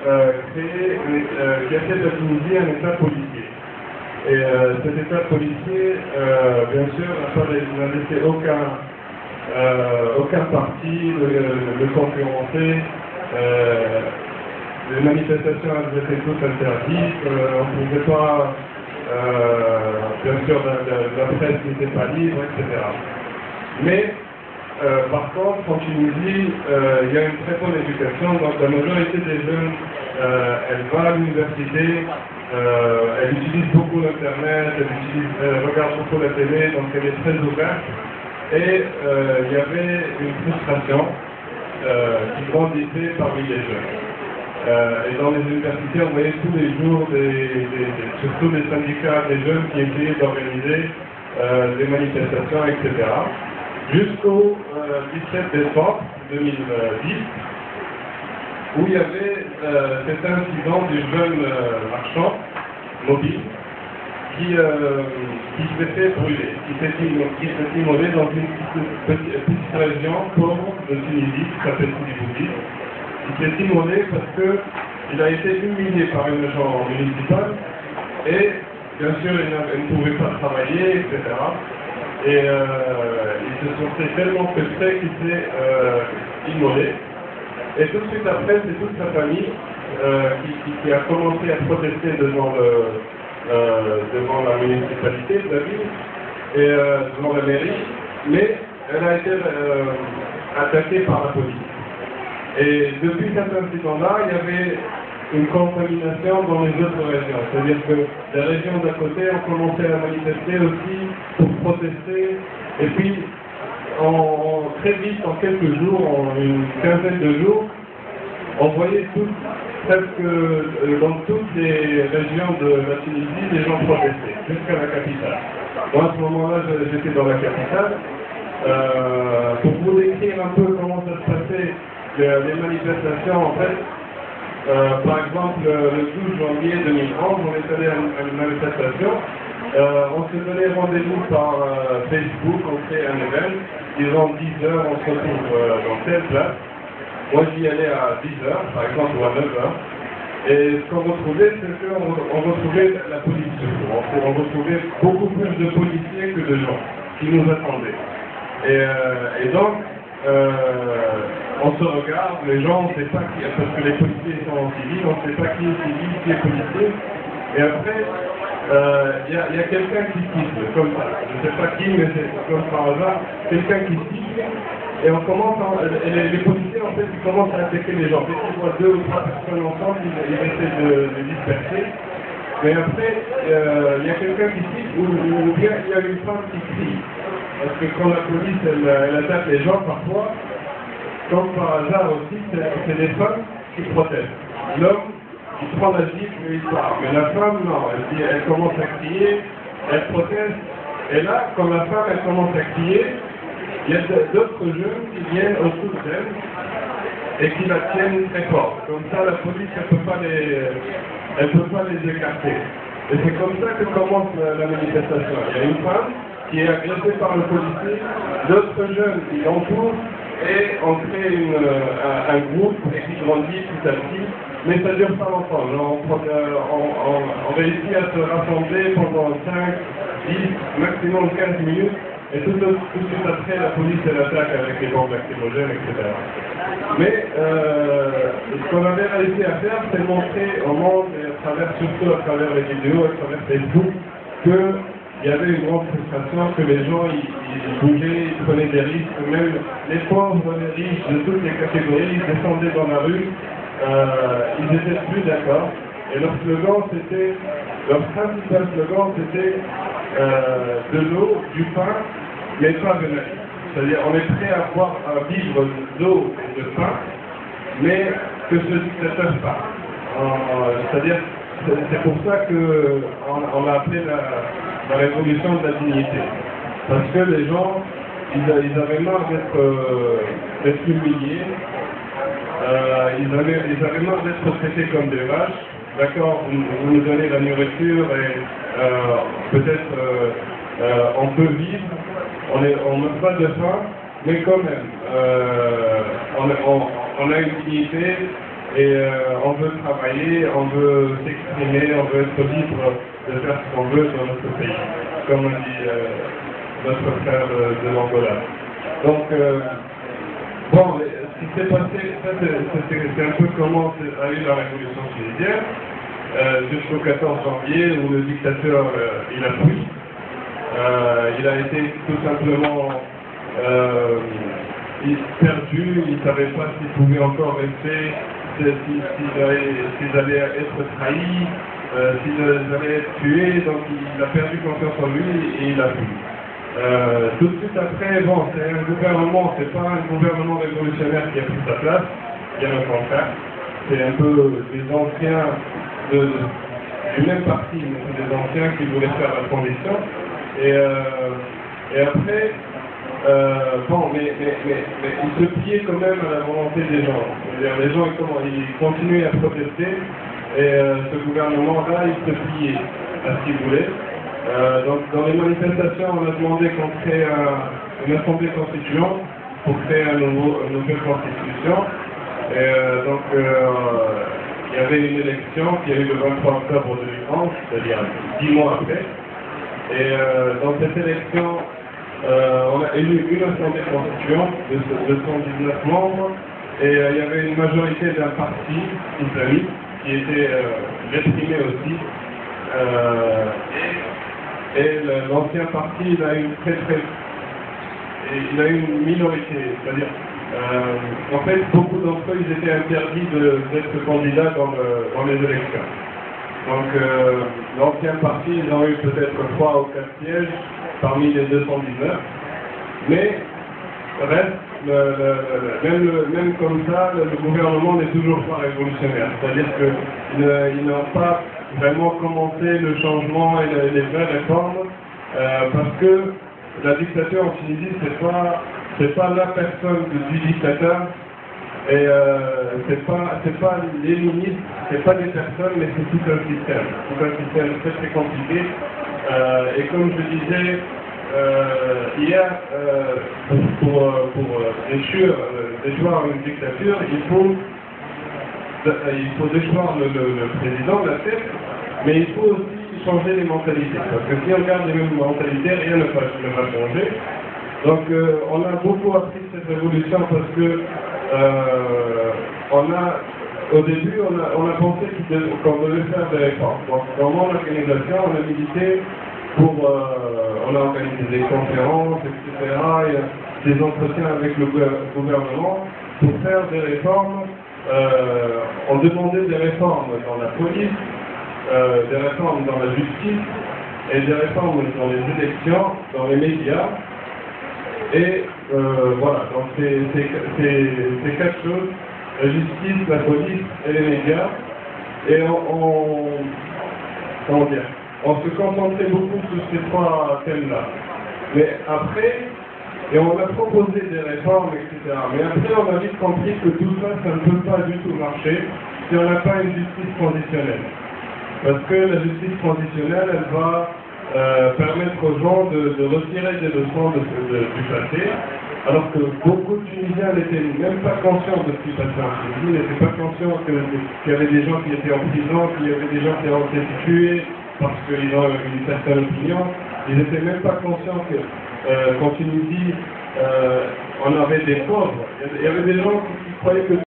qui a fait de la Tunisie un État policier. Et cet État policier, bien sûr, n'a laissé aucun parti de concurrencer. Les manifestations étaient toutes interdites, on ne pouvait pas, bien sûr, la presse n'était pas libre, etc. Mais, par contre, en Tunisie, il y a une très bonne éducation, donc la majorité des jeunes, elle va à l'université, elle utilise beaucoup l'Internet, elle regarde beaucoup la télé, donc elle est très ouverte. Et il y avait une frustration qui grandissait parmi les jeunes. Et dans les universités, on voyait tous les jours, surtout des syndicats des jeunes qui essayaient d'organiser des manifestations, etc. Jusqu'au 17 décembre 2010, où il y avait cet incident du jeune marchand mobile qui s'est fait brûler, qui s'est immolé dans une petite région pauvre de Tunisie, qui s'appelle Sidi Bouzid. Il s'est immolé parce qu'il a été humilié par une agent municipale et bien sûr il ne pouvait pas travailler, etc. Et il se sentait tellement frustré qu'il s'est immolé. Et tout de suite après, c'est toute sa famille qui a commencé à protester devant la municipalité de la ville et devant la mairie, mais elle a été attaquée par la police. Et depuis cet incident-là, il y avait une contamination dans les autres régions. C'est-à-dire que les régions d'à côté ont commencé à manifester aussi pour protester. Et puis, très vite, en quelques jours, en une quinzaine de jours, on voyait presque dans toutes les régions de la Tunisie, les gens protestaient, jusqu'à la capitale. Moi, à ce moment-là, j'étais dans la capitale. Pour vous décrire un peu comment ça se passait, les manifestations, en fait, par exemple, le 12 janvier 2011, on est allé à une manifestation. On se donnait rendez-vous par Facebook, on fait un événement. Disons 10 heures, on se retrouve dans telle place. Moi, j'y allais à 10 heures, par exemple, ou à 9 heures. Et ce qu'on retrouvait, c'est qu'on retrouvait la police. On retrouvait beaucoup plus de policiers que de gens qui nous attendaient. Et donc, on se regarde, les gens, on ne sait pas qui, parce que les policiers sont en civil, on ne sait pas qui est civil, qui est policier. Et après, il y a quelqu'un qui siffle, comme ça. Je ne sais pas qui, mais c'est comme par hasard, quelqu'un qui siffle. Et on commence, les policiers, en fait, ils commencent à attaquer les gens. Dès qu'ils voient 2 ou 3 personnes ensemble, ils essaient de les disperser. Mais après, il y a quelqu'un qui siffle, ou bien il y a une femme qui crie. Parce que quand la police, elle attaque les gens, parfois, comme par hasard aussi, c'est des femmes qui protestent. L'homme, il prend la gifle et il part. Mais la femme, non, elle commence à crier, elle proteste. Et là, quand la femme, elle commence à crier, il y a d'autres jeunes qui viennent autour d'elle et qui la tiennent très fort. Comme ça, la police, elle ne peut pas les écarter. Et c'est comme ça que commence la manifestation. Il y a une femme qui est agressée par le policier, d'autres jeunes qui l'entourent, et on crée un groupe et qui grandit petit à petit. Mais ça ne dure pas longtemps. On réussit à se rassembler pendant 5, 10, maximum 15 minutes. Et tout de suite après, la police elle attaque avec les bombes lacrymogènes, etc. Mais ce qu'on avait réussi à faire, c'est montrer au monde, et surtout à travers les vidéos, à travers Facebook, qu'il y avait une grande frustration, que les gens ils bougeaient, ils prenaient des risques, même les pauvres, les riches, de toutes les catégories, ils descendaient dans la rue, ils n'étaient plus d'accord. Et leur principal slogan, c'était de l'eau, du pain, mais pas de la vie. C'est-à-dire, on est prêt à vivre d'eau et de pain, mais que ce ne se pas. C'est-à-dire, c'est pour ça qu'on a appelé la révolution de la dignité. Parce que les gens, ils avaient marre d'être humiliés, ils avaient marre d'être traités comme des vaches. D'accord, vous nous donnez la nourriture et peut-être on peut vivre, on n'a pas de faim, mais quand même, on a une dignité Et on veut travailler, on veut s'exprimer, on veut être libre de faire ce qu'on veut dans notre pays, comme dit notre frère de l'Angola. Donc, bon, ce qui s'est passé, c'est un peu comment a eu la révolution tunisienne, jusqu'au 14 janvier où le dictateur il a fui. Il a été tout simplement perdu, il ne savait pas s'il pouvait encore rester, s'ils allaient être trahis, s'ils allaient être tués, donc il a perdu confiance en lui et il a fui. Tout de suite après, bon, c'est un gouvernement, c'est pas un gouvernement révolutionnaire qui a pris sa place, bien au contraire, c'est un peu des anciens du même parti, mais c'est des anciens qui voulaient faire la transition. Et après, bon, mais ils se pliaient quand même à la volonté des gens. C'est-à-dire, les gens, ils continuaient à protester, et ce gouvernement-là, il se pliait à ce qu'il voulait. Donc, dans les manifestations, on a demandé qu'on crée une assemblée constituante pour créer une nouvelle constitution. Et donc, il y avait une élection qui a eu le 23 octobre 2011, c'est-à-dire 10 mois après. Et dans cette élection, on a élu une assemblée constituante de 119 membres, et il y avait une majorité d'un parti islamique qui était réprimé aussi. Et l'ancien parti, il a une il a une minorité, c'est-à-dire, en fait, beaucoup d'entre eux, ils étaient interdits d'être candidats dans les élections. Donc, l'ancien parti, ils ont eu peut-être 3 ou 4 sièges parmi les 219, mais reste, même comme ça, le gouvernement n'est toujours pas révolutionnaire. C'est-à-dire qu'ils n'ont pas vraiment commencé le changement et les vraies réformes, parce que la dictature en Tunisie, c'est pas la personne du dictateur, et c'est pas les ministres, c'est pas des personnes, mais c'est tout un système. Tout un système très très compliqué. Et comme je disais hier, pour déchoir une dictature, il faut déchoir le président de la tête, mais il faut aussi changer les mentalités. Parce que si on garde les mêmes mentalités, rien ne va changer. Donc on a beaucoup appris cette révolution parce que au début, on a pensé qu'on devait faire des réformes. Donc dans mon organisation, on a milité on a organisé des conférences, etc., et des entretiens avec le gouvernement pour faire des réformes. On demandait des réformes dans la police, des réformes dans la justice, et des réformes dans les élections, dans les médias. Et voilà, donc c'est 4 choses: la justice, la police et les médias. Et on se concentrait beaucoup sur ces 3 thèmes-là. Mais après, et on a proposé des réformes, etc. Mais après, on a vite compris que tout ça, ça ne peut pas du tout marcher si on n'a pas une justice transitionnelle. Parce que la justice transitionnelle, elle va permettre aux gens de retirer des leçons du passé, alors que beaucoup de Tunisiens n'étaient même pas conscients de ce qui passait en Tunisie, n'étaient pas conscients qu'il y avait des gens qui étaient en prison, qu'il y avait des gens qui ont été tués parce qu'ils ont une certaine opinion. Ils n'étaient même pas conscients qu'en Tunisie, on avait des pauvres. Il y avait des gens qui croyaient que